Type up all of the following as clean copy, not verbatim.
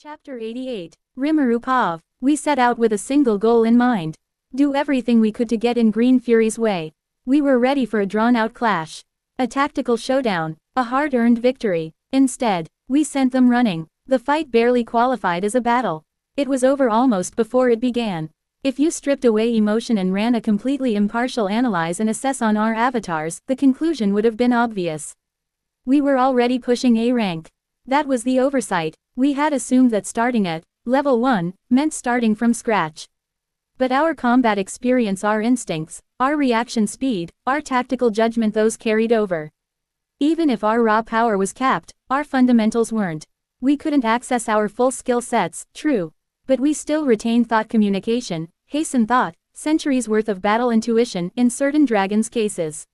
Chapter 88. Rimuru Pav. We set out with a single goal in mind. Do everything we could to get in Green Fury's way. We were ready for a drawn-out clash. A tactical showdown. A hard-earned victory. Instead, we sent them running. The fight barely qualified as a battle. It was over almost before it began. If you stripped away emotion and ran a completely impartial analyze and assess on our avatars, the conclusion would have been obvious. We were already pushing A rank. That was the oversight. We had assumed that starting at level 1 meant starting from scratch. But our combat experience, our instincts, our reaction speed, our tactical judgment, those carried over. Even if our raw power was capped, our fundamentals weren't. We couldn't access our full skill sets, true. But we still retained thought communication, hasten thought, centuries worth of battle intuition in certain dragons' cases.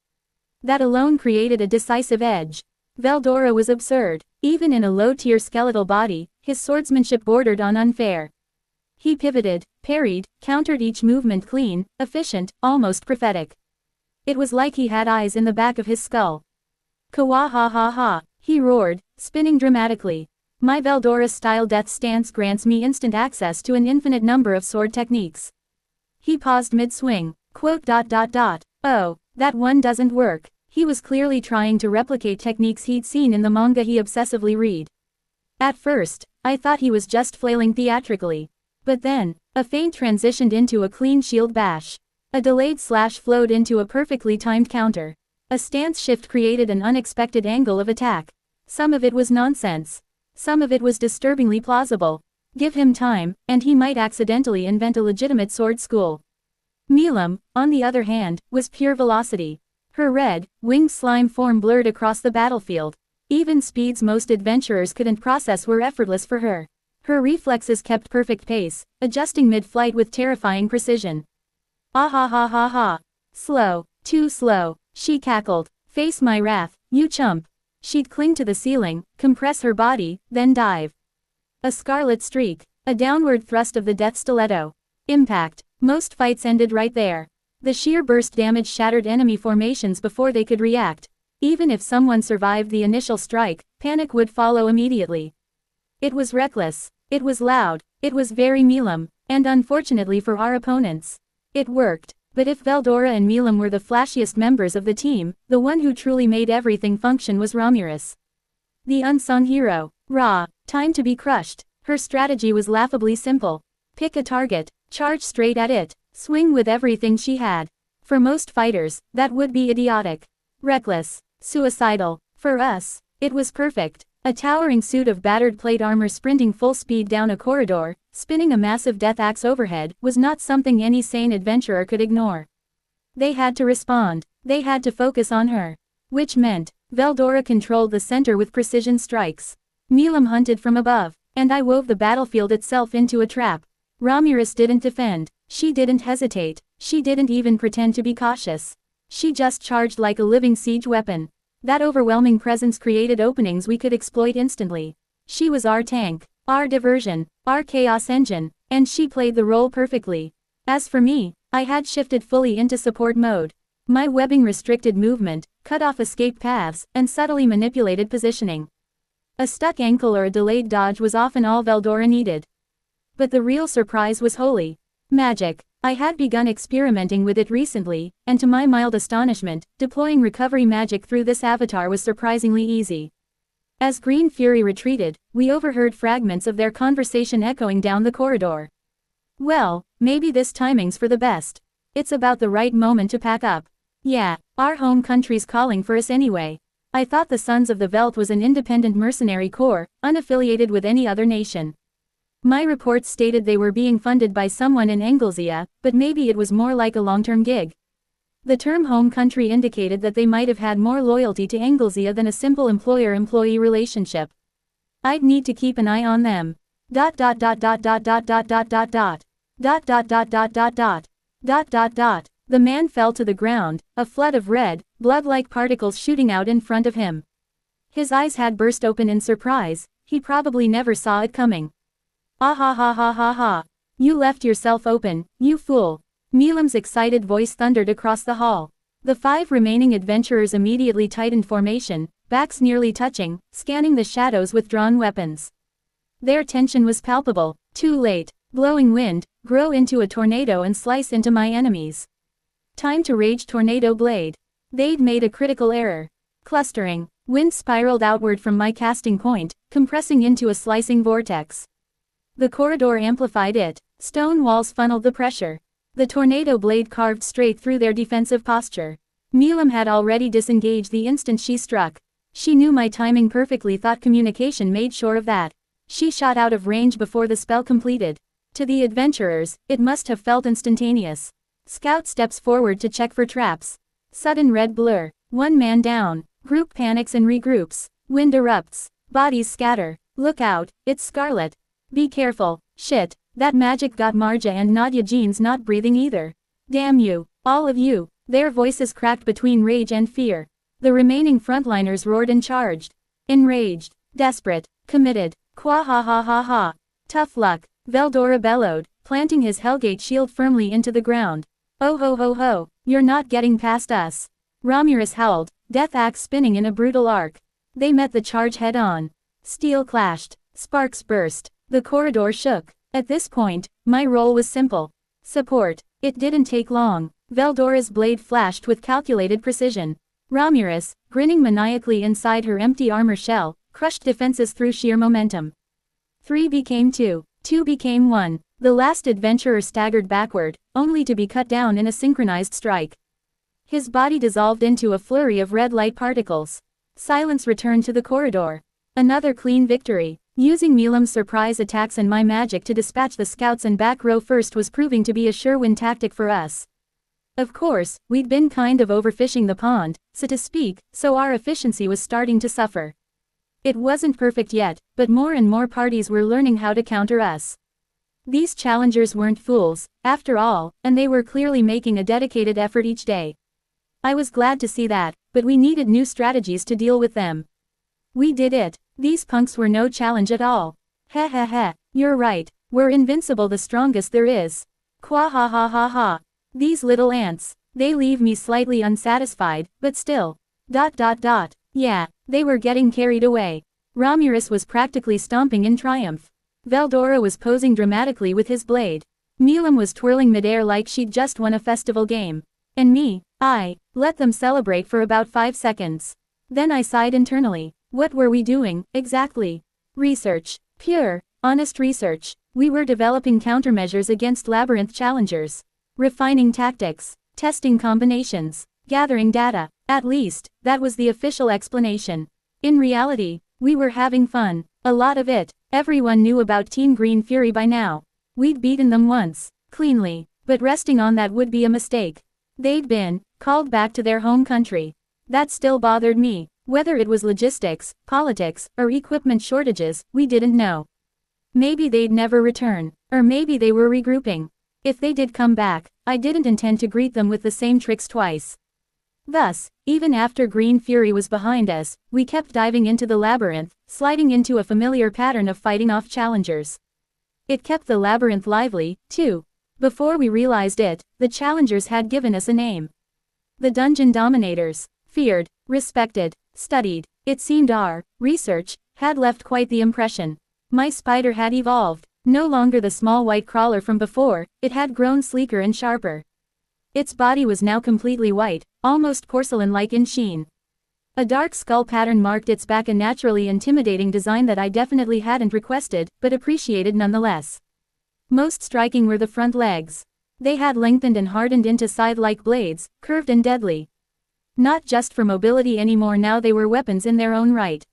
That alone created a decisive edge. Veldora was absurd. Even in a low-tier skeletal body, his swordsmanship bordered on unfair. He pivoted, parried, countered each movement clean, efficient, almost prophetic. It was like he had eyes in the back of his skull. Kawahahaha, he roared, spinning dramatically. My Veldora-style death stance grants me instant access to an infinite number of sword techniques. He paused mid-swing, "Oh, that one doesn't work." He was clearly trying to replicate techniques he'd seen in the manga he obsessively read. At first, I thought he was just flailing theatrically. But then, a feint transitioned into a clean shield bash. A delayed slash flowed into a perfectly timed counter. A stance shift created an unexpected angle of attack. Some of it was nonsense. Some of it was disturbingly plausible. Give him time, and he might accidentally invent a legitimate sword school. Milam, on the other hand, was pure velocity. Her red, winged slime form blurred across the battlefield. Even speeds most adventurers couldn't process were effortless for her. Her reflexes kept perfect pace, adjusting mid-flight with terrifying precision. Ah. Slow, too slow, she cackled. Face my wrath, you chump. She'd cling to the ceiling, compress her body, then dive. A scarlet streak, a downward thrust of the death stiletto. Impact. Most fights ended right there. The sheer burst damage shattered enemy formations before they could react. Even if someone survived the initial strike, panic would follow immediately. It was reckless. It was loud. It was very Milam, and unfortunately for our opponents, it worked. But if Veldora and Milam were the flashiest members of the team, the one who truly made everything function was Ramirez. The unsung hero. Time to be crushed. Her strategy was laughably simple. Pick a target, charge straight at it, swing with everything she had. For most fighters, that would be idiotic. Reckless. Suicidal. For us, it was perfect. A towering suit of battered plate armor sprinting full speed down a corridor, spinning a massive death axe overhead, was not something any sane adventurer could ignore. They had to respond. They had to focus on her. Which meant, Veldora controlled the center with precision strikes. Milam hunted from above, and I wove the battlefield itself into a trap. Ramirez didn't defend. She didn't hesitate. She didn't even pretend to be cautious. She just charged like a living siege weapon. That overwhelming presence created openings we could exploit instantly. She was our tank, our diversion, our chaos engine, and she played the role perfectly. As for me, I had shifted fully into support mode. My webbing restricted movement, cut off escape paths, and subtly manipulated positioning. A stuck ankle or a delayed dodge was often all Veldora needed. But the real surprise was holy. Magic. I had begun experimenting with it recently, and to my mild astonishment, deploying recovery magic through this avatar was surprisingly easy. As Green Fury retreated, we overheard fragments of their conversation echoing down the corridor. Well, maybe this timing's for the best. It's about the right moment to pack up. Yeah, our home country's calling for us anyway. I thought the Sons of the Veld was an independent mercenary corps, unaffiliated with any other nation. My reports stated they were being funded by someone in Anglesea, but maybe it was more like a long-term gig. The term home country indicated that they might have had more loyalty to Anglesea than a simple employer-employee relationship. I'd need to keep an eye on them. The man fell to the ground, a flood of red, blood-like particles shooting out in front of him. His eyes had burst open in surprise. He probably never saw it coming. Ah. You left yourself open, you fool. Milam's excited voice thundered across the hall. The 5 remaining adventurers immediately tightened formation, backs nearly touching, scanning the shadows with drawn weapons. Their tension was palpable. Too late. Blowing wind, grow into a tornado and slice into my enemies. Time to rage tornado blade. They'd made a critical error. Clustering. Wind spiraled outward from my casting point, compressing into a slicing vortex. The corridor amplified it. Stone walls funneled the pressure. The tornado blade carved straight through their defensive posture. Milam had already disengaged the instant she struck. She knew my timing perfectly. Thought communication made sure of that. She shot out of range before the spell completed. To the adventurers, it must have felt instantaneous. Scout steps forward to check for traps. Sudden red blur. One man down. Group panics and regroups. Wind erupts. Bodies scatter. Look out, it's Scarlet. Be careful. Shit, that magic got Marja and Nadia Jean's not breathing either. Damn you, all of you. Their voices cracked between rage and fear. The remaining frontliners roared and charged. Enraged. Desperate. Committed. Qua ha ha ha ha. Tough luck. Veldora bellowed, planting his Hellgate shield firmly into the ground. Oh ho ho ho, you're not getting past us. Romulus howled, death axe spinning in a brutal arc. They met the charge head-on. Steel clashed. Sparks burst. The corridor shook. At this point, my role was simple. Support. It didn't take long. Veldora's blade flashed with calculated precision. Romulus, grinning maniacally inside her empty armor shell, crushed defenses through sheer momentum. 3 became 2. 2 became 1. The last adventurer staggered backward, only to be cut down in a synchronized strike. His body dissolved into a flurry of red light particles. Silence returned to the corridor. Another clean victory. Using Milam's surprise attacks and my magic to dispatch the scouts and back row first was proving to be a sure win tactic for us. Of course, we'd been kind of overfishing the pond, so to speak, so our efficiency was starting to suffer. It wasn't perfect yet, but more and more parties were learning how to counter us. These challengers weren't fools, after all, and they were clearly making a dedicated effort each day. I was glad to see that, but we needed new strategies to deal with them. We did it. These punks were no challenge at all. Heh heh heh, you're right, we're invincible, the strongest there is. Qua ha ha ha ha. These little ants, they leave me slightly unsatisfied, but still. Yeah, they were getting carried away. Romulus was practically stomping in triumph. Veldora was posing dramatically with his blade. Milam was twirling midair like she'd just won a festival game. And me, I let them celebrate for about 5 seconds. Then I sighed internally. What were we doing, exactly? Research. Pure, honest research. We were developing countermeasures against labyrinth challengers. Refining tactics. Testing combinations. Gathering data. At least, that was the official explanation. In reality, we were having fun. A lot of it. Everyone knew about Team Green Fury by now. We'd beaten them once. Cleanly. But resting on that would be a mistake. They'd been called back to their home country. That still bothered me. Whether it was logistics, politics, or equipment shortages, we didn't know. Maybe they'd never return. Or maybe they were regrouping. If they did come back, I didn't intend to greet them with the same tricks twice. Thus, even after Green Fury was behind us, we kept diving into the labyrinth, sliding into a familiar pattern of fighting off challengers. It kept the labyrinth lively, too. Before we realized it, the challengers had given us a name. The Dungeon Dominators. Feared, respected, studied. It seemed our research had left quite the impression. My spider had evolved. No longer the small white crawler from before, it had grown sleeker and sharper. Its body was now completely white, almost porcelain-like in sheen. A dark skull pattern marked its back, a naturally intimidating design that I definitely hadn't requested, but appreciated nonetheless. Most striking were the front legs. They had lengthened and hardened into scythe-like blades, curved and deadly. Not just for mobility anymore, now they were weapons in their own right.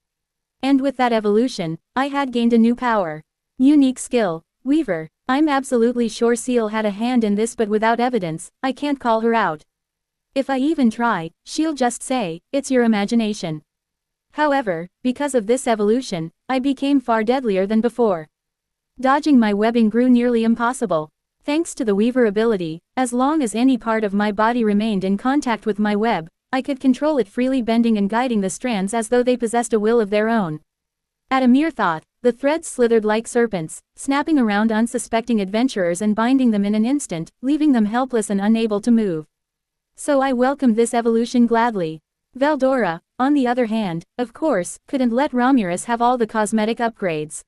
And with that evolution, I had gained a new power. Unique skill. Weaver. I'm absolutely sure Seal had a hand in this, but without evidence, I can't call her out. If I even try, she'll just say, it's your imagination. However, because of this evolution, I became far deadlier than before. Dodging my webbing grew nearly impossible. Thanks to the Weaver ability, as long as any part of my body remained in contact with my web, I could control it freely, bending and guiding the strands as though they possessed a will of their own. At a mere thought, the threads slithered like serpents, snapping around unsuspecting adventurers and binding them in an instant, leaving them helpless and unable to move. So I welcomed this evolution gladly. Veldora, on the other hand, of course, couldn't let Romulus have all the cosmetic upgrades.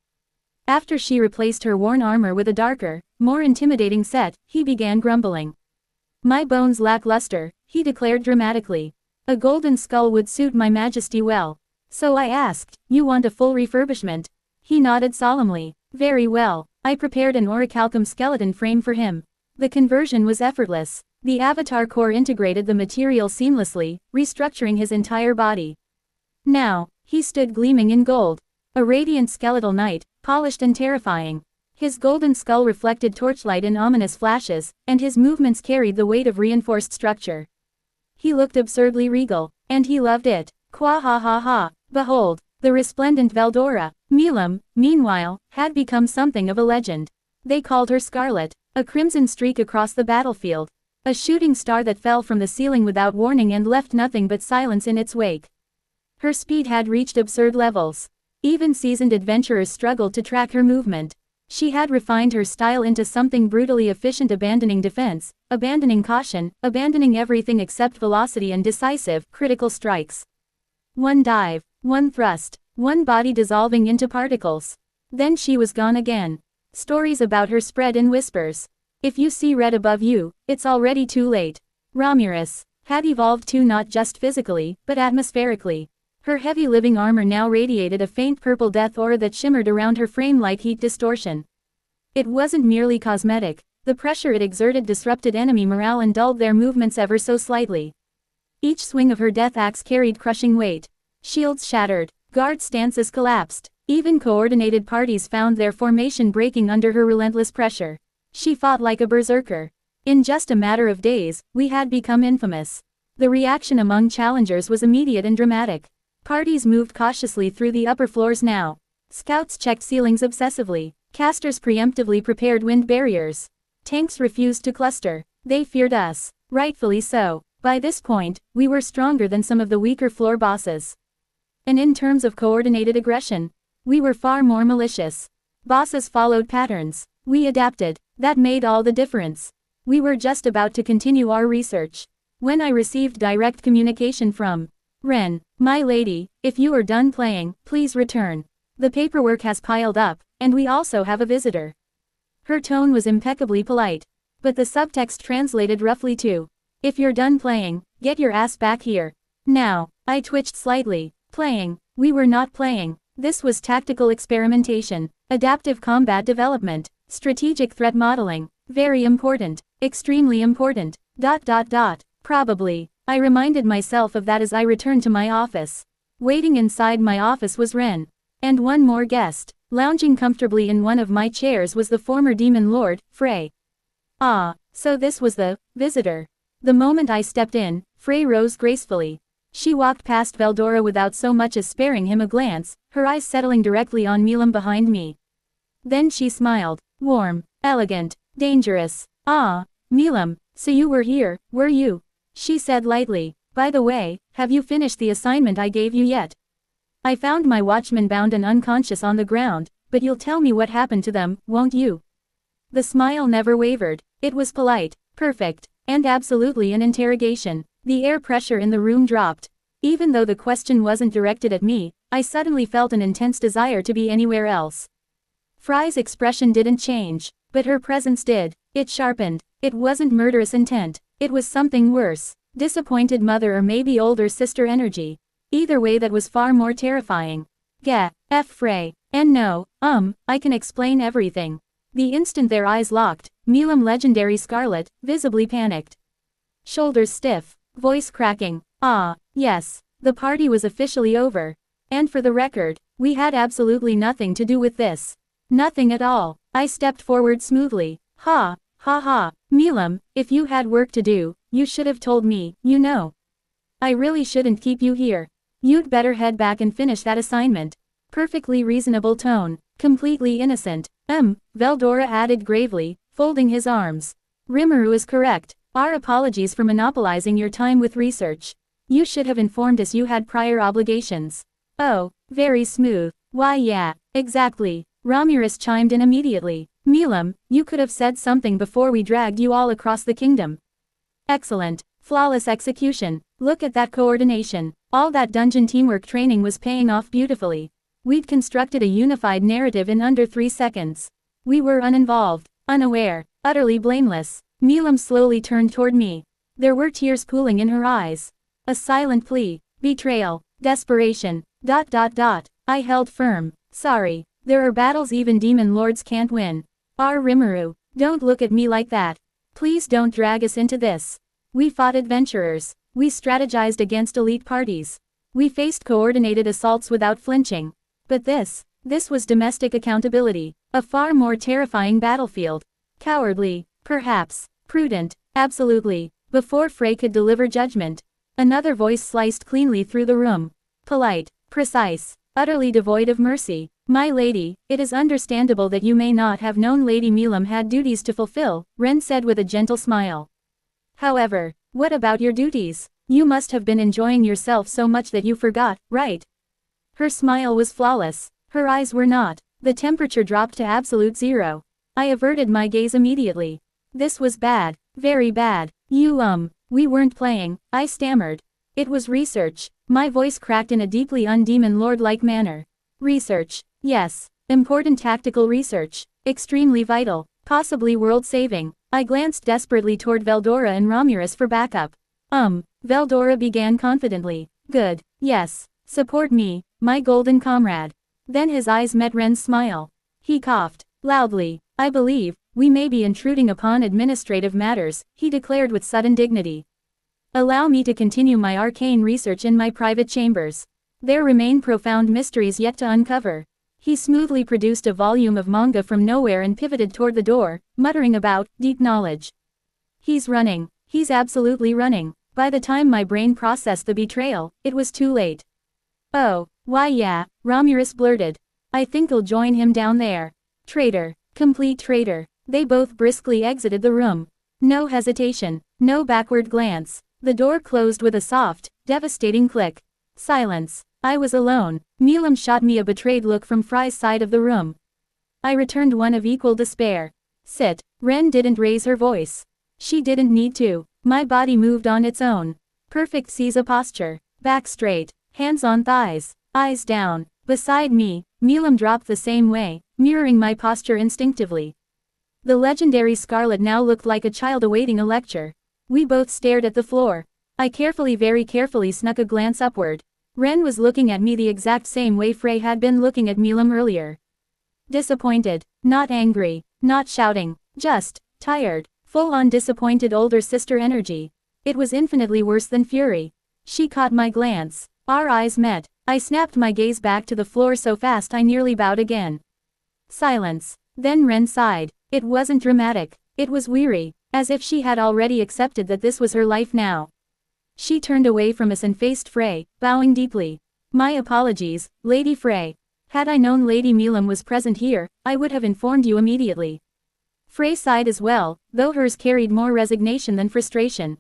After she replaced her worn armor with a darker, more intimidating set, he began grumbling. My bones lack luster, he declared dramatically. A golden skull would suit my majesty well. So I asked, you want a full refurbishment? He nodded solemnly. Very well. I prepared an orichalcum skeleton frame for him. The conversion was effortless. The avatar core integrated the material seamlessly, restructuring his entire body. Now, he stood gleaming in gold. A radiant skeletal knight, polished and terrifying. His golden skull reflected torchlight in ominous flashes, and his movements carried the weight of reinforced structure. He looked absurdly regal, and he loved it. Qua ha ha ha, behold, the resplendent Veldora. Milim, meanwhile, had become something of a legend. They called her Scarlet, a crimson streak across the battlefield. A shooting star that fell from the ceiling without warning and left nothing but silence in its wake. Her speed had reached absurd levels. Even seasoned adventurers struggled to track her movement. She had refined her style into something brutally efficient, abandoning defense, abandoning caution, abandoning everything except velocity and decisive, critical strikes. One dive, one thrust, one body dissolving into particles. Then she was gone again. Stories about her spread in whispers. If you see red above you, it's already too late. Ramirez had evolved too, not just physically, but atmospherically. Her heavy living armor now radiated a faint purple death aura that shimmered around her frame like heat distortion. It wasn't merely cosmetic. The pressure it exerted disrupted enemy morale and dulled their movements ever so slightly. Each swing of her death axe carried crushing weight. Shields shattered, guard stances collapsed. Even coordinated parties found their formation breaking under her relentless pressure. She fought like a berserker. In just a matter of days, we had become infamous. The reaction among challengers was immediate and dramatic. Parties moved cautiously through the upper floors now. Scouts checked ceilings obsessively. Casters preemptively prepared wind barriers. Tanks refused to cluster. They feared us. Rightfully so. By this point, we were stronger than some of the weaker floor bosses. And in terms of coordinated aggression, we were far more malicious. Bosses followed patterns. We adapted. That made all the difference. We were just about to continue our research when I received direct communication from Ren. My lady, if you are done playing, please return. The paperwork has piled up, and we also have a visitor. Her tone was impeccably polite, but the subtext translated roughly to, if you're done playing, get your ass back here. Now, I twitched slightly. Playing. We were not playing. This was tactical experimentation, adaptive combat development, strategic threat modeling. Very important. Extremely important. ... Probably. I reminded myself of that as I returned to my office. Waiting inside my office was Ren. And one more guest. Lounging comfortably in one of my chairs was the former demon lord, Frey. Ah, so this was the visitor. The moment I stepped in, Frey rose gracefully. She walked past Veldora without so much as sparing him a glance, her eyes settling directly on Milim behind me. Then she smiled. Warm, elegant, dangerous. Ah, Milim, so you were here, were you? She said lightly. By the way, have you finished the assignment I gave you yet? I found my watchman bound and unconscious on the ground, but you'll tell me what happened to them, won't you? The smile never wavered. It was polite, perfect, and absolutely an interrogation. The air pressure in the room dropped. Even though the question wasn't directed at me, I suddenly felt an intense desire to be anywhere else. Frey's expression didn't change, but her presence did. It sharpened. It wasn't murderous intent. It was something worse. Disappointed mother or maybe older sister energy. Either way, that was far more terrifying. Gah, F. Frey. And no, I can explain everything. The instant their eyes locked, Milim legendary Scarlet, visibly panicked. Shoulders stiff, voice cracking. Ah, yes, the party was officially over. And for the record, we had absolutely nothing to do with this. Nothing at all. I stepped forward smoothly. Ha, ha ha, Milim, if you had work to do, you should have told me, you know. I really shouldn't keep you here. You'd better head back and finish that assignment. Perfectly reasonable tone, completely innocent. Veldora added gravely, folding his arms. Rimuru is correct. Our apologies for monopolizing your time with research. You should have informed us you had prior obligations. Oh, very smooth. Why yeah, exactly. Ramirez chimed in immediately. Milim, you could have said something before we dragged you all across the kingdom. Excellent. Flawless execution. Look at that coordination. All that dungeon teamwork training was paying off beautifully. We'd constructed a unified narrative in under 3 seconds. We were uninvolved, unaware, utterly blameless. Milam slowly turned toward me. There were tears pooling in her eyes. A silent plea, betrayal, desperation, ... I held firm. Sorry. There are battles even demon lords can't win. Rimuru, don't look at me like that. Please don't drag us into this. We fought adventurers. We strategized against elite parties. We faced coordinated assaults without flinching. But this was domestic accountability. A far more terrifying battlefield. Cowardly, perhaps. Prudent, absolutely. Before Frey could deliver judgment, another voice sliced cleanly through the room. Polite, precise, utterly devoid of mercy. My lady, it is understandable that you may not have known Lady Milam had duties to fulfill, Ren said with a gentle smile. However, what about your duties? You must have been enjoying yourself so much that you forgot, right? Her smile was flawless. Her eyes were not. The temperature dropped to absolute 0. I averted my gaze immediately. This was bad. Very bad. We weren't playing, I stammered. It was research. My voice cracked in a deeply undemon lord-like manner. Research. Yes. Important tactical research. Extremely vital. Possibly world-saving. I glanced desperately toward Veldora and Ramirez for backup. Veldora began confidently. Good. Yes. Support me, my golden comrade. Then his eyes met Ren's smile. He coughed. Loudly. I believe, we may be intruding upon administrative matters, he declared with sudden dignity. Allow me to continue my arcane research in my private chambers. There remain profound mysteries yet to uncover. He smoothly produced a volume of manga from nowhere and pivoted toward the door, muttering about deep knowledge. He's running. He's absolutely running. By the time my brain processed the betrayal, it was too late. Oh, why yeah, Ramirez blurted. I think I'll join him down there. Traitor. Complete traitor. They both briskly exited the room. No hesitation. No backward glance. The door closed with a soft, devastating click. Silence. I was alone. Milam shot me a betrayed look from Frey's side of the room. I returned one of equal despair. Sit. Ren didn't raise her voice. She didn't need to. My body moved on its own. Perfect Caesar posture. Back straight. Hands on thighs. Eyes down. Beside me, Milam dropped the same way, mirroring my posture instinctively. The legendary Scarlet now looked like a child awaiting a lecture. We both stared at the floor. I very carefully snuck a glance upward. Ren was looking at me the exact same way Frey had been looking at Milam earlier. Disappointed. Not angry. Not shouting. Just tired. Full-on disappointed older sister energy. It was infinitely worse than fury. She caught my glance. Our eyes met. I snapped my gaze back to the floor so fast I nearly bowed again. Silence. Then Ren sighed. It wasn't dramatic. It was weary, as if she had already accepted that this was her life now. She turned away from us and faced Frey, bowing deeply. My apologies, Lady Frey. Had I known Lady Milam was present here, I would have informed you immediately. Frey sighed as well, though hers carried more resignation than frustration.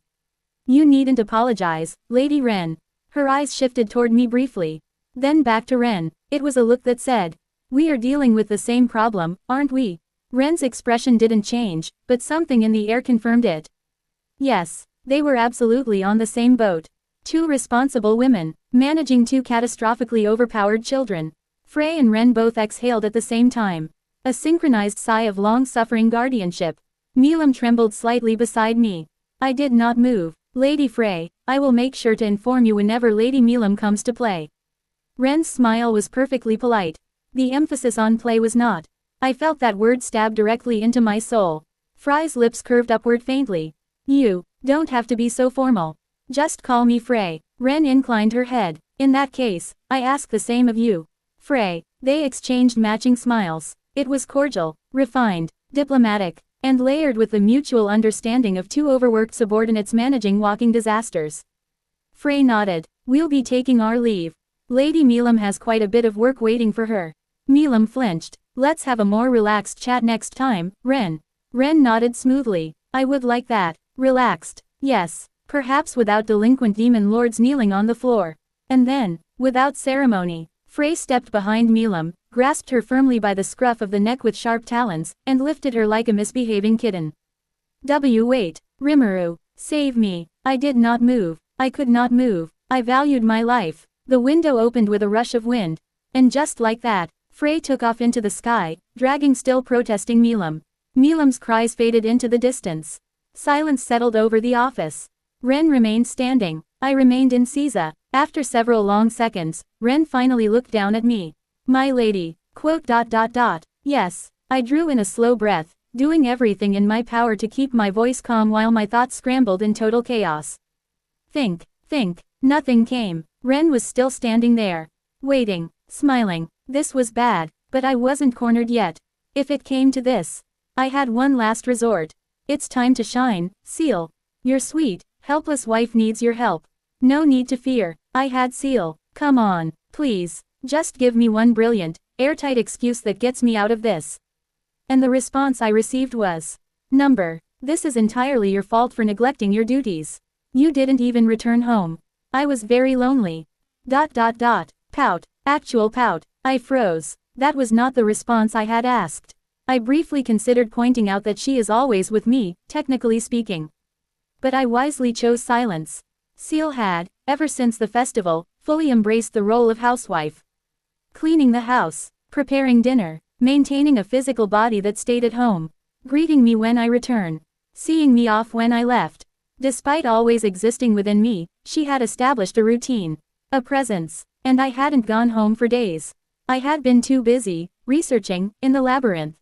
You needn't apologize, Lady Ren. Her eyes shifted toward me briefly. Then back to Ren. It was a look that said, we are dealing with the same problem, aren't we? Ren's expression didn't change, but something in the air confirmed it. Yes, they were absolutely on the same boat. Two responsible women, managing two catastrophically overpowered children. Frey and Ren both exhaled at the same time. A synchronized sigh of long-suffering guardianship. Milam trembled slightly beside me. I did not move. Lady Frey, I will make sure to inform you whenever Lady Milam comes to play. Ren's smile was perfectly polite. The emphasis on play was not. I felt that word stab directly into my soul. Frey's lips curved upward faintly. You don't have to be so formal. Just call me Frey. Ren inclined her head. In that case, I ask the same of you. Frey. They exchanged matching smiles. It was cordial, refined, diplomatic, and layered with the mutual understanding of two overworked subordinates managing walking disasters. Frey nodded. We'll be taking our leave. Lady Milam has quite a bit of work waiting for her. Milam flinched. Let's have a more relaxed chat next time, Ren. Ren nodded smoothly. I would like that. Relaxed. Yes. Perhaps without delinquent demon lords kneeling on the floor. And then, without ceremony, Frey stepped behind Milam, grasped her firmly by the scruff of the neck with sharp talons, and lifted her like a misbehaving kitten. Wait. Rimuru. Save me. I did not move. I could not move. I valued my life. The window opened with a rush of wind. And just like that, Frey took off into the sky, dragging still protesting Milam. Milam's cries faded into the distance. Silence settled over the office. Ren remained standing. I remained in Caesar. After several long seconds, Ren finally looked down at me. My lady, quote. Yes. I drew in a slow breath, doing everything in my power to keep my voice calm while my thoughts scrambled in total chaos. Think. Nothing came. Ren was still standing there. Waiting. Smiling. This was bad, but I wasn't cornered yet. If it came to this, I had one last resort. It's time to shine, Seal. Your sweet, helpless wife needs your help. No need to fear. I had Seal. Come on, please. Just give me one brilliant, airtight excuse that gets me out of this. And the response I received was, Number, this is entirely your fault for neglecting your duties. You didn't even return home. I was very lonely. Pout. Actual pout. I froze. That was not the response I had asked. I briefly considered pointing out that she is always with me, technically speaking. But I wisely chose silence. Seal had, ever since the festival, fully embraced the role of housewife. Cleaning the house, preparing dinner, maintaining a physical body that stayed at home, greeting me when I return, seeing me off when I left. Despite always existing within me, she had established a routine, a presence, and I hadn't gone home for days. I had been too busy, researching, in the labyrinth.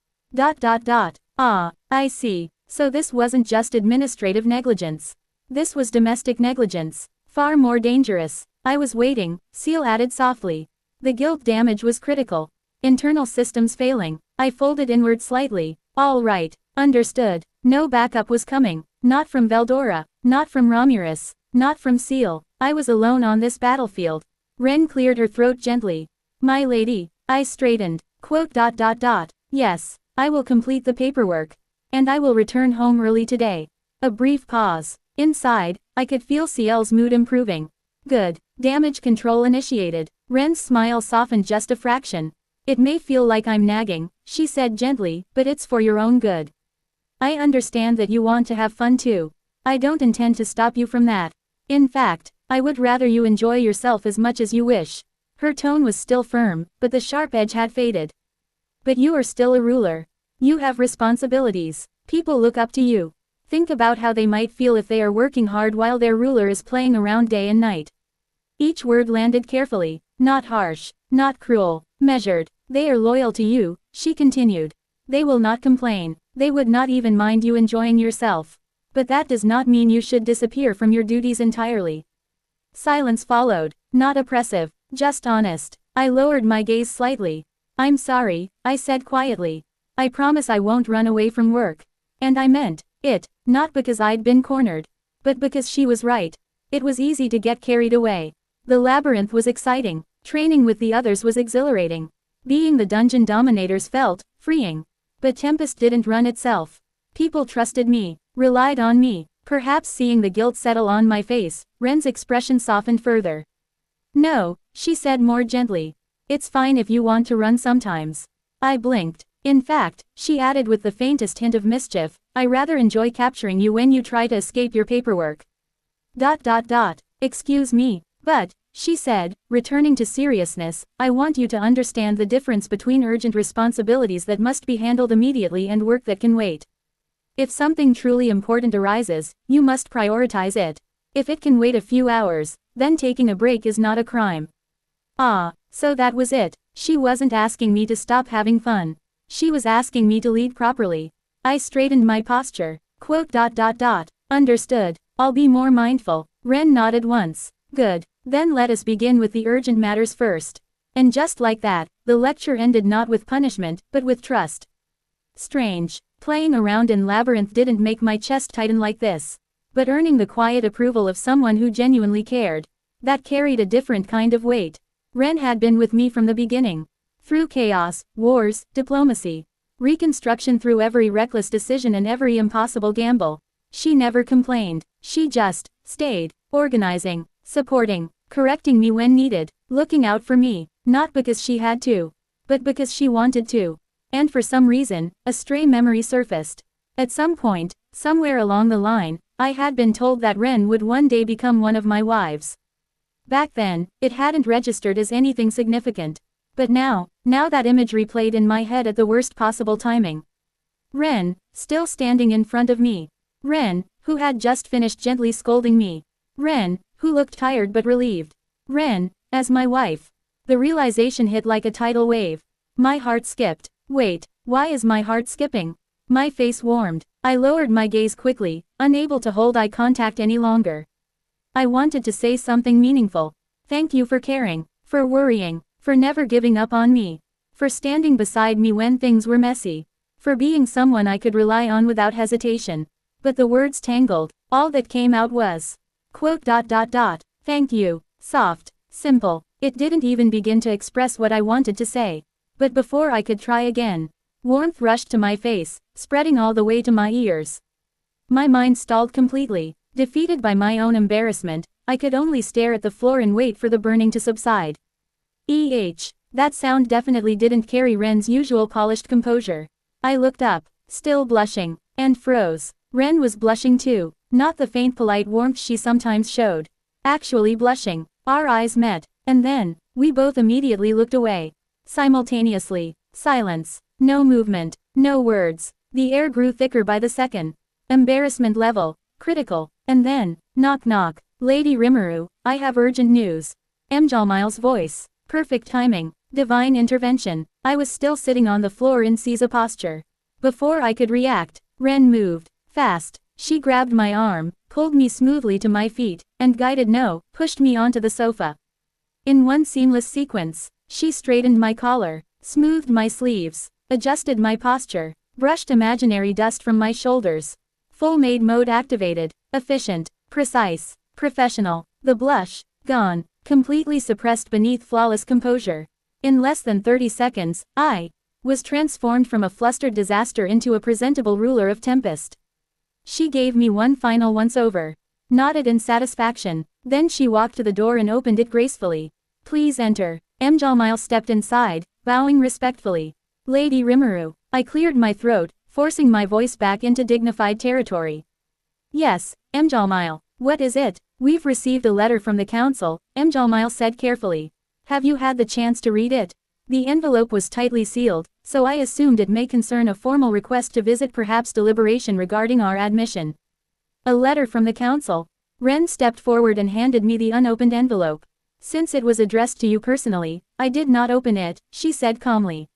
Ah, I see. So this wasn't just administrative negligence. This was domestic negligence. Far more dangerous. I was waiting, Seal added softly. The guilt damage was critical. Internal systems failing. I folded inward slightly. All right. Understood. No backup was coming. Not from Veldora. Not from Romulus. Not from Seal. I was alone on this battlefield. Ren cleared her throat gently. My lady. I straightened. Quote. Yes. I will complete the paperwork. And I will return home early today. A brief pause. Inside, I could feel Ciel's mood improving. Good. Damage control initiated. Ren's smile softened just a fraction. It may feel like I'm nagging, she said gently, but it's for your own good. I understand that you want to have fun too. I don't intend to stop you from that. In fact, I would rather you enjoy yourself as much as you wish. Her tone was still firm, but the sharp edge had faded. But you are still a ruler. You have responsibilities. People look up to you. Think about how they might feel if they are working hard while their ruler is playing around day and night. Each word landed carefully, not harsh, not cruel, measured. They are loyal to you, she continued. They will not complain. They would not even mind you enjoying yourself. But that does not mean you should disappear from your duties entirely. Silence followed, not oppressive, just honest. I lowered my gaze slightly. I'm sorry, I said quietly. I promise I won't run away from work. And I meant it, not because I'd been cornered, but because she was right. It was easy to get carried away. The labyrinth was exciting. Training with the others was exhilarating. Being the dungeon dominators felt freeing. But Tempest didn't run itself. People trusted me, relied on me. Perhaps seeing the guilt settle on my face, Ren's expression softened further. No, she said more gently. It's fine if you want to run sometimes. I blinked. In fact, she added with the faintest hint of mischief, I rather enjoy capturing you when you try to escape your paperwork. Excuse me, but, she said, returning to seriousness, I want you to understand the difference between urgent responsibilities that must be handled immediately and work that can wait. If something truly important arises, you must prioritize it. If it can wait a few hours, then taking a break is not a crime. Ah, so that was it. She wasn't asking me to stop having fun. She was asking me to lead properly. I straightened my posture. Quote. Understood. I'll be more mindful. Ren nodded once. Good. Then let us begin with the urgent matters first. And just like that, the lecture ended not with punishment, but with trust. Strange. Playing around in Labyrinth didn't make my chest tighten like this. But earning the quiet approval of someone who genuinely cared. That carried a different kind of weight. Ren had been with me from the beginning. Through chaos, wars, diplomacy. Reconstruction through every reckless decision and every impossible gamble. She never complained. She just stayed, organizing, supporting, correcting me when needed, looking out for me, not because she had to, but because she wanted to. And for some reason, a stray memory surfaced. At some point, somewhere along the line, I had been told that Ren would one day become one of my wives. Back then, it hadn't registered as anything significant. But now that image replayed in my head at the worst possible timing. Ren, still standing in front of me. Ren, who had just finished gently scolding me. Ren, who looked tired but relieved. Ren, as my wife. The realization hit like a tidal wave. My heart skipped. Wait, why is my heart skipping? My face warmed. I lowered my gaze quickly, unable to hold eye contact any longer. I wanted to say something meaningful. Thank you for caring, for worrying, for never giving up on me, for standing beside me when things were messy, for being someone I could rely on without hesitation. But the words tangled. All that came out was, quote, thank you. Soft, simple. It didn't even begin to express what I wanted to say. But before I could try again, warmth rushed to my face, spreading all the way to my ears. My mind stalled completely. Defeated by my own embarrassment, I could only stare at the floor and wait for the burning to subside. That sound definitely didn't carry Ren's usual polished composure. I looked up, still blushing, and froze. Ren was blushing too, not the faint polite warmth she sometimes showed. Actually blushing. Our eyes met, and then, we both immediately looked away. Simultaneously. Silence. No movement. No words. The air grew thicker by the second. Embarrassment level. Critical. And then, knock knock. Lady Rimuru, I have urgent news. Mjalmile's voice. Perfect timing. Divine intervention. I was still sitting on the floor in Caesar posture. Before I could react, Ren moved. Fast. She grabbed my arm, pulled me smoothly to my feet, and pushed me onto the sofa. In one seamless sequence, she straightened my collar, smoothed my sleeves, adjusted my posture, brushed imaginary dust from my shoulders. Full maid mode activated. Efficient, precise, professional. The blush, gone, completely suppressed beneath flawless composure. In less than 30 seconds, I was transformed from a flustered disaster into a presentable ruler of Tempest. She gave me one final once-over. Nodded in satisfaction. Then she walked to the door and opened it gracefully. Please enter. Mjalmile stepped inside, bowing respectfully. Lady Rimuru. I cleared my throat, forcing my voice back into dignified territory. Yes, Mjalmile. What is it? We've received a letter from the council, Mjalmile said carefully. Have you had the chance to read it? The envelope was tightly sealed, so I assumed it may concern a formal request to visit, perhaps deliberation regarding our admission. A letter from the council. Ren stepped forward and handed me the unopened envelope. Since it was addressed to you personally, I did not open it, she said calmly.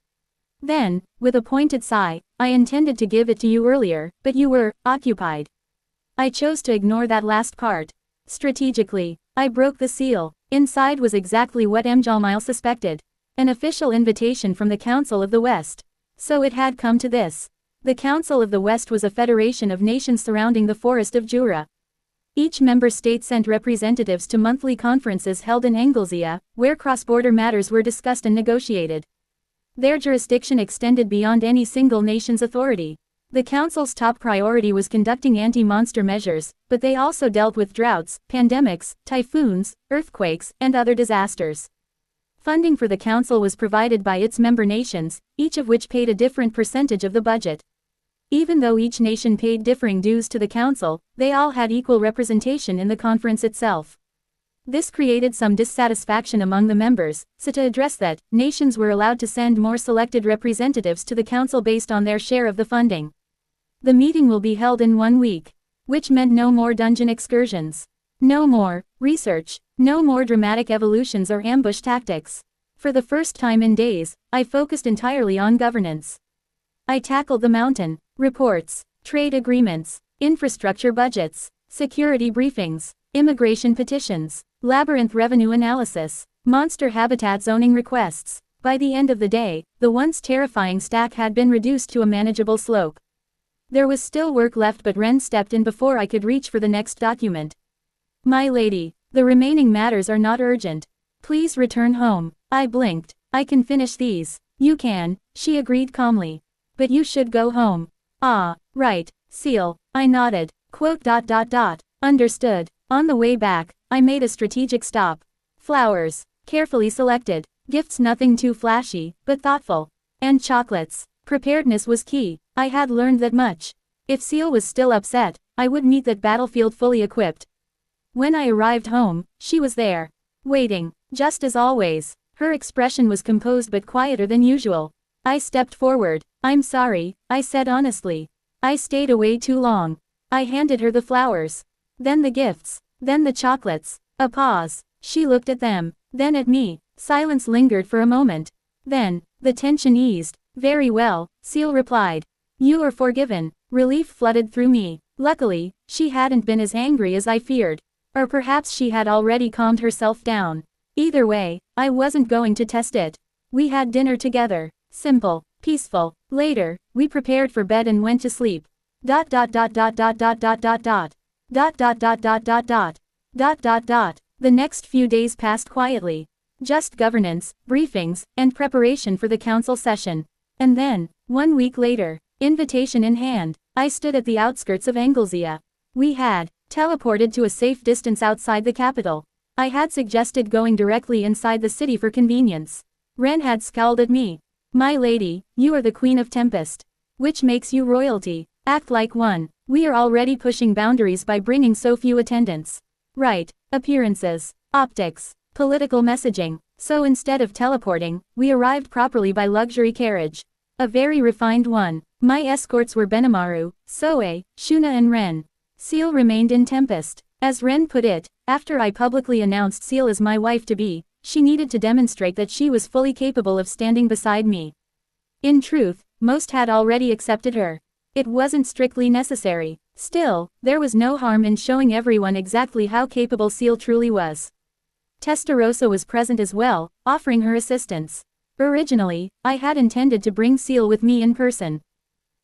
Then, with a pointed sigh, I intended to give it to you earlier, but you were occupied. I chose to ignore that last part. Strategically, I broke the seal. Inside was exactly what Mjalmile suspected. An official invitation from the Council of the West. So it had come to this. The Council of the West was a federation of nations surrounding the Forest of Jura. Each member state sent representatives to monthly conferences held in Anglesea, where cross-border matters were discussed and negotiated. Their jurisdiction extended beyond any single nation's authority. The Council's top priority was conducting anti-monster measures, but they also dealt with droughts, pandemics, typhoons, earthquakes, and other disasters. Funding for the Council was provided by its member nations, each of which paid a different percentage of the budget. Even though each nation paid differing dues to the Council, they all had equal representation in the conference itself. This created some dissatisfaction among the members, so to address that, nations were allowed to send more selected representatives to the Council based on their share of the funding. The meeting will be held in 1 week. Which meant no more dungeon excursions. No more research. No more dramatic evolutions or ambush tactics. For the first time in days, I focused entirely on governance. I tackled the mountain, reports, trade agreements, infrastructure budgets, security briefings, immigration petitions, labyrinth revenue analysis, monster habitat zoning requests. By the end of the day, the once terrifying stack had been reduced to a manageable slope. There was still work left, but Ren stepped in before I could reach for the next document. My lady, the remaining matters are not urgent. Please return home. I blinked. I can finish these. You can, she agreed calmly. But you should go home. Ah, right, seal. I nodded. Quote. Understood. On the way back, I made a strategic stop. Flowers. Carefully selected. Gifts nothing too flashy, but thoughtful. And chocolates. Preparedness was key. I had learned that much. If Seal was still upset, I would meet that battlefield fully equipped. When I arrived home, she was there. Waiting. Just as always. Her expression was composed but quieter than usual. I stepped forward. "I'm sorry," I said honestly. "I stayed away too long." I handed her the flowers. Then the gifts. Then the chocolates. A pause. She looked at them. Then at me. Silence lingered for a moment. Then, the tension eased. "Very well," Seal replied. "You are forgiven." Relief flooded through me. Luckily, she hadn't been as angry as I feared. Or perhaps she had already calmed herself down. Either way, I wasn't going to test it. We had dinner together. Simple, peaceful. Later, we prepared for bed and went to sleep. Dot dot dot dot dot dot dot dot dot. Dot dot dot dot dot dot. Dot dot dot. The next few days passed quietly. Just governance, briefings, and preparation for the council session. And then, 1 week later, invitation in hand, I stood at the outskirts of Anglesea. We had teleported to a safe distance outside the capital. I had suggested going directly inside the city for convenience. Ren had scowled at me. "My lady, you are the queen of Tempest. Which makes you royalty. Act like one. We are already pushing boundaries by bringing so few attendants. Right, appearances, optics, political messaging. So instead of teleporting, we arrived properly by luxury carriage. A very refined one. My escorts were Benimaru, Soe, Shuna and Ren. Seal remained in Tempest. As Ren put it, after I publicly announced Seal as my wife-to-be, she needed to demonstrate that she was fully capable of standing beside me. In truth, most had already accepted her. It wasn't strictly necessary. Still, there was no harm in showing everyone exactly how capable Seal truly was. Testarossa was present as well, offering her assistance. Originally, I had intended to bring Seal with me in person.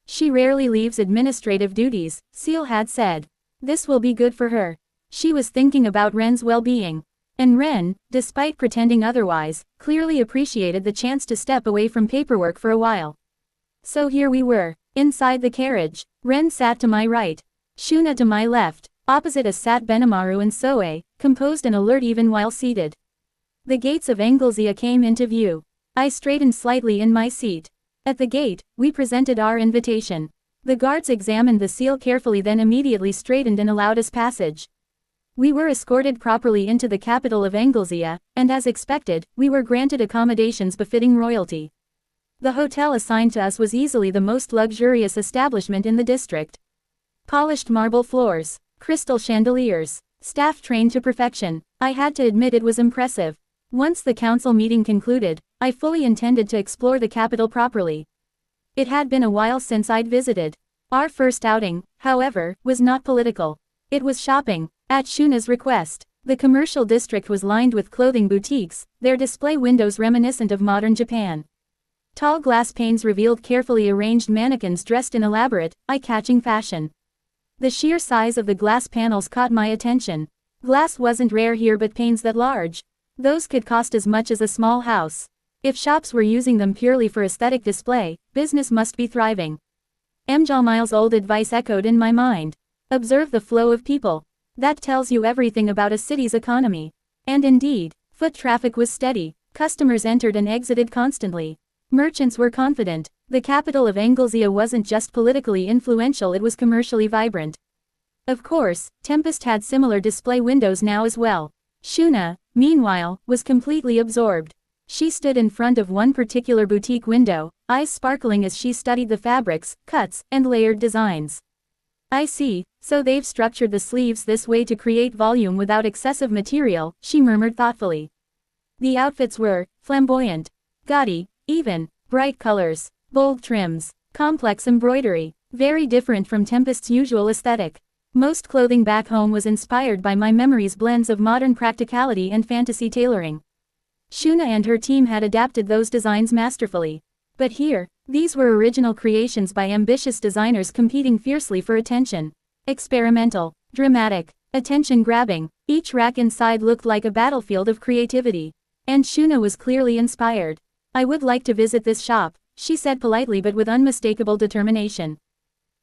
She rarely leaves administrative duties, Seal had said. This will be good for her. She was thinking about Ren's well-being. And Ren, despite pretending otherwise, clearly appreciated the chance to step away from paperwork for a while. So here we were, inside the carriage. Ren sat to my right. Shuna to my left. Opposite us sat Benimaru and Soe, composed and alert even while seated. The gates of Anglesea came into view. I straightened slightly in my seat. At the gate, we presented our invitation. The guards examined the seal carefully, then immediately straightened and allowed us passage. We were escorted properly into the capital of Anglesea, and as expected, we were granted accommodations befitting royalty. The hotel assigned to us was easily the most luxurious establishment in the district. Polished marble floors, crystal chandeliers, staff trained to perfection. I had to admit it was impressive. Once the council meeting concluded, I fully intended to explore the capital properly. It had been a while since I'd visited. Our first outing, however, was not political. It was shopping. At Shuna's request, the commercial district was lined with clothing boutiques, their display windows reminiscent of modern Japan. Tall glass panes revealed carefully arranged mannequins dressed in elaborate, eye-catching fashion. The sheer size of the glass panels caught my attention. Glass wasn't rare here, but panes that large. Those could cost as much as a small house. If shops were using them purely for aesthetic display, business must be thriving. Mjalmile's old advice echoed in my mind. Observe the flow of people. That tells you everything about a city's economy. And indeed, foot traffic was steady. Customers entered and exited constantly. Merchants were confident. The capital of Anglesea wasn't just politically influential, it was commercially vibrant. Of course, Tempest had similar display windows now as well. Shuna, meanwhile, was completely absorbed. She stood in front of one particular boutique window, eyes sparkling as she studied the fabrics, cuts, and layered designs. I see, so they've structured the sleeves this way to create volume without excessive material, she murmured thoughtfully. The outfits were flamboyant, gaudy, even, bright colors, bold trims, complex embroidery, very different from Tempest's usual aesthetic. Most clothing back home was inspired by my memory's blends of modern practicality and fantasy tailoring. Shuna and her team had adapted those designs masterfully. But here, these were original creations by ambitious designers competing fiercely for attention. Experimental, dramatic, attention-grabbing, each rack inside looked like a battlefield of creativity. And Shuna was clearly inspired. I would like to visit this shop, she said politely but with unmistakable determination.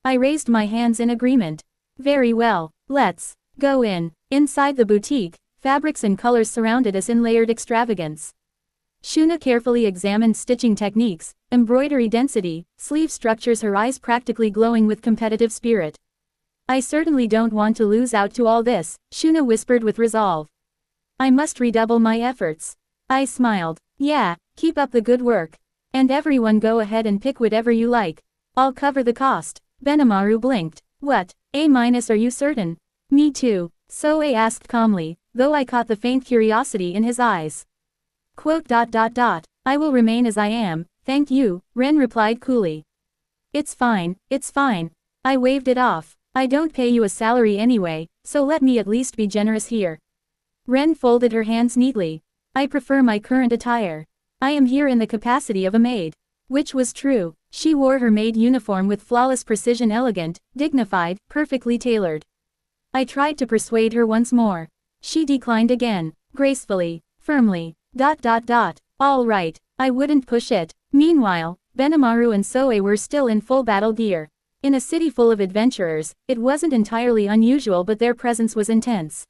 I raised my hands in agreement. Very well, let's go in. Inside the boutique, fabrics and colors surrounded us in layered extravagance. Shuna carefully examined stitching techniques, embroidery density, sleeve structures, her eyes practically glowing with competitive spirit. I certainly don't want to lose out to all this, Shuna whispered with resolve. I must redouble my efforts. I smiled. Yeah, keep up the good work. And everyone go ahead and pick whatever you like. I'll cover the cost. Benimaru blinked. What, A-, are you certain? Me too, Soe asked calmly, though I caught the faint curiosity in his eyes. Quote. I will remain as I am, thank you, Ren replied coolly. It's fine, it's fine. I waved it off. I don't pay you a salary anyway, so let me at least be generous here. Ren folded her hands neatly. I prefer my current attire. I am here in the capacity of a maid. Which was true. She wore her maid uniform with flawless precision, elegant, dignified, perfectly tailored. I tried to persuade her once more. She declined again, gracefully, firmly. All right, I wouldn't push it. Meanwhile, Benimaru and Soe were still in full battle gear. In a city full of adventurers, it wasn't entirely unusual, but their presence was intense.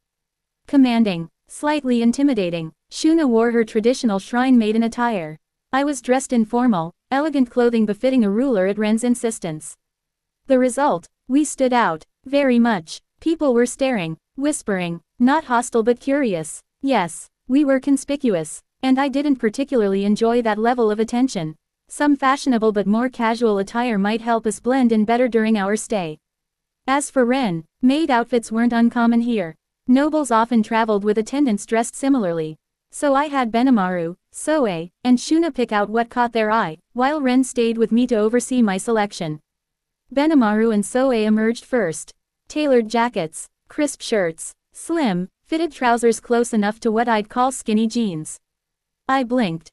Commanding, slightly intimidating. Shuna wore her traditional shrine maiden attire. I was dressed in formal, elegant clothing befitting a ruler at Ren's insistence. The result, we stood out, very much. People were staring, whispering, not hostile but curious. Yes, we were conspicuous, and I didn't particularly enjoy that level of attention. Some fashionable but more casual attire might help us blend in better during our stay. As for Ren, maid outfits weren't uncommon here. Nobles often traveled with attendants dressed similarly. So I had Benimaru, Soe, and Shuna pick out what caught their eye, while Ren stayed with me to oversee my selection. Benimaru and Soe emerged first. Tailored jackets, crisp shirts, slim, fitted trousers close enough to what I'd call skinny jeans. I blinked.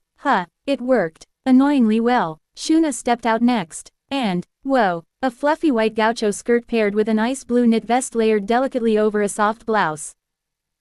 It worked. Annoyingly well. Shuna stepped out next. And, whoa, a fluffy white gaucho skirt paired with an ice blue knit vest layered delicately over a soft blouse.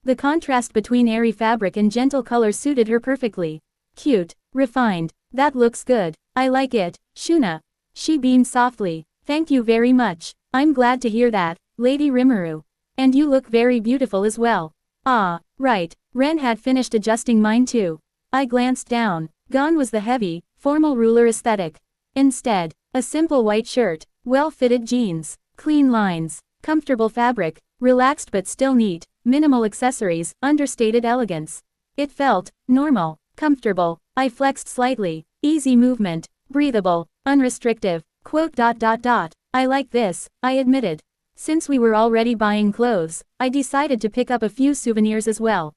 The contrast between airy fabric and gentle color suited her perfectly. Cute, refined, that looks good. I like it, Shuna. She beamed softly. Thank you very much. I'm glad to hear that, Lady Rimuru. And you look very beautiful as well. Ah, right, Ren had finished adjusting mine too. I glanced down. Gone was the heavy, formal ruler aesthetic. Instead, a simple white shirt, well-fitted jeans, clean lines, comfortable fabric, relaxed but still neat, minimal accessories, understated elegance. It felt normal, comfortable. I flexed slightly. Easy movement, breathable, unrestrictive. Quote. I like this, I admitted. Since we were already buying clothes, I decided to pick up a few souvenirs as well.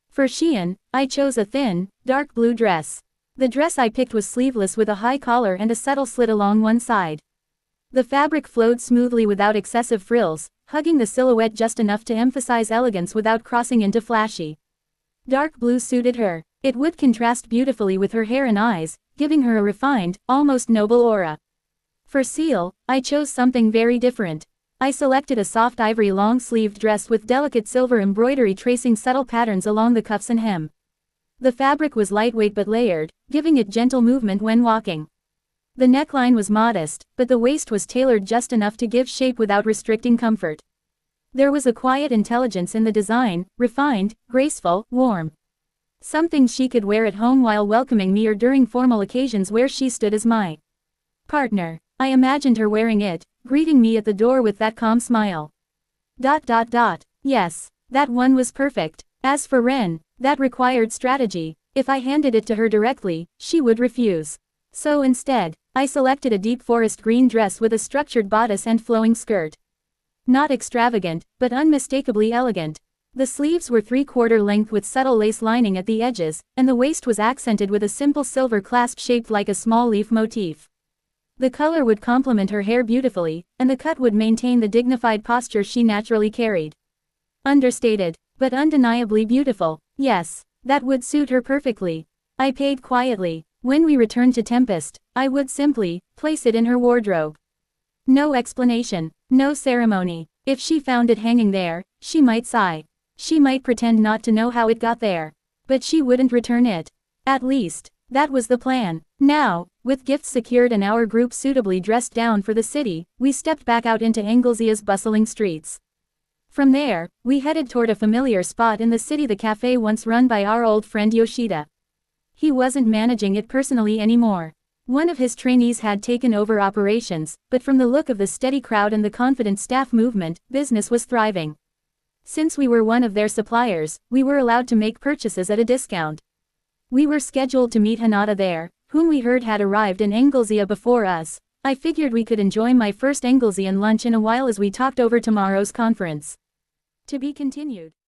For Xian, I chose a thin, dark blue dress. The dress I picked was sleeveless with a high collar and a subtle slit along one side. The fabric flowed smoothly without excessive frills, hugging the silhouette just enough to emphasize elegance without crossing into flashy. Dark blue suited her. It would contrast beautifully with her hair and eyes, giving her a refined, almost noble aura. For Seal, I chose something very different. I selected a soft ivory long-sleeved dress with delicate silver embroidery tracing subtle patterns along the cuffs and hem. The fabric was lightweight but layered, giving it gentle movement when walking. The neckline was modest, but the waist was tailored just enough to give shape without restricting comfort. There was a quiet intelligence in the design, refined, graceful, warm. Something she could wear at home while welcoming me or during formal occasions where she stood as my partner. I imagined her wearing it, greeting me at the door with that calm smile. Yes, that one was perfect. As for Ren, that required strategy. If I handed it to her directly, she would refuse. So instead, I selected a deep forest green dress with a structured bodice and flowing skirt. Not extravagant, but unmistakably elegant. The sleeves were 3/4 length with subtle lace lining at the edges, and the waist was accented with a simple silver clasp shaped like a small leaf motif. The color would complement her hair beautifully, and the cut would maintain the dignified posture she naturally carried. Understated, but undeniably beautiful. Yes, that would suit her perfectly. I paid quietly. When we returned to Tempest, I would simply place it in her wardrobe. No explanation, no ceremony. If she found it hanging there, she might sigh. She might pretend not to know how it got there. But she wouldn't return it. At least, that was the plan. Now, with gifts secured and our group suitably dressed down for the city, we stepped back out into Anglezia's bustling streets. From there, we headed toward a familiar spot in the city, the cafe once run by our old friend Yoshida. He wasn't managing it personally anymore. One of his trainees had taken over operations, but from the look of the steady crowd and the confident staff movement, business was thriving. Since we were one of their suppliers, we were allowed to make purchases at a discount. We were scheduled to meet Hinata there, whom we heard had arrived in Anglesea before us. I figured we could enjoy my first Anglesean lunch in a while as we talked over tomorrow's conference. To be continued.